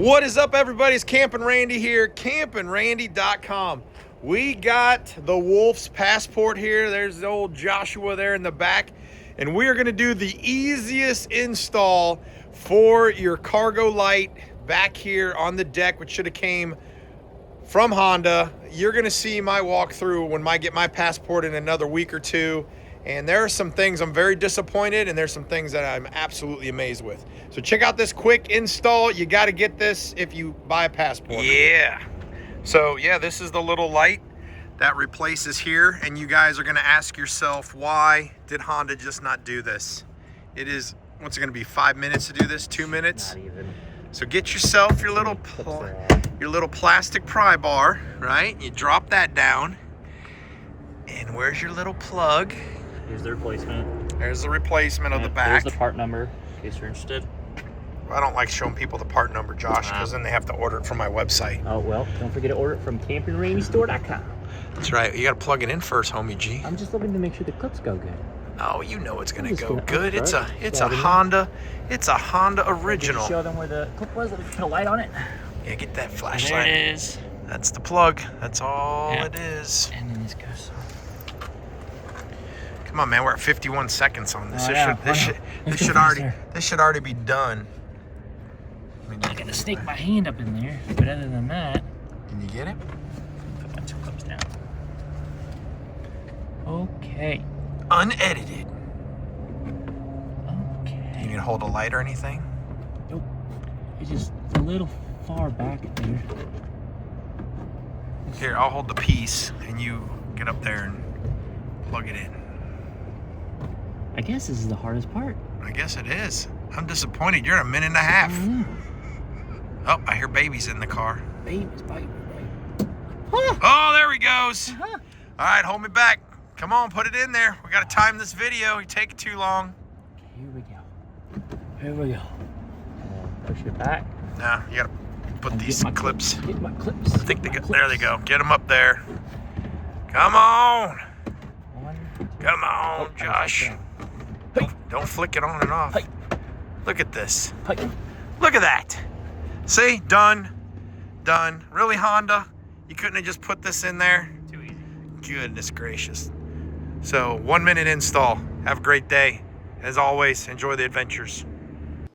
What is up, everybody? It's Camping Randy here, CampingRandy.com. We got the Wolf's Passport here. There's the old Joshua there in the back. And we are going to do the easiest install for your cargo light back here on the deck, which should have came from Honda. You're going to see my walkthrough when I get my Passport in another week or two. And there are some things I'm very disappointed, and there's some things that I'm absolutely amazed with. So check out this quick install. You got to get this if you buy a Passport. Yeah. So yeah, this is the little light that replaces here. And you guys are going to ask yourself, why did Honda just not do this? It is, what's it going to be, 5 minutes to do this? 2 minutes? Not even. So get yourself your little plastic pry bar, right? You drop that down. And where's your little plug? Here's the replacement. There's the replacement of the back. There's the part number, in case you're interested. I don't like showing people the part number, Josh, because then they have to order it from my website. Oh, well, don't forget to order it from CampingRandyStore.com. That's right. You got to plug it in first, homie G. I'm just looking to make sure the clips go good. Oh, you know it's going to go good. It's a Honda. It's a Honda original. Show them where the clip was. Let me put a light on it. Yeah, get that flashlight. There it is. That's the plug. That's all it is. And then this goes. Come on, man. We're at 51 seconds on this. This should already be done. I gotta snake my hand up in there, but other than that, Can you get it? put my two clips down. Okay. Unedited. Okay. You need to hold a light or anything? Nope. It's just a little far back there. Here, I'll hold the piece, and you get up there and plug it in. I guess this is the hardest part. I guess it is. I'm disappointed. You're a minute and a half. Oh, I hear babies in the car. Baby's biting. Oh, there he goes. All right, hold me back. Come on, put it in there. We got to time this video. You take it too long. Here we go. Here we go. Push it back. Now, you got to put these clips. Get my clips. I think there they go. Get them up there. Come on. Come on, Josh. Don't flick it on and off. Look at this. Look at that. See? Done. Done. Really, Honda? You couldn't have just put this in there? Too easy. Goodness gracious. So, 1 minute install. Have a great day. As always, enjoy the adventures.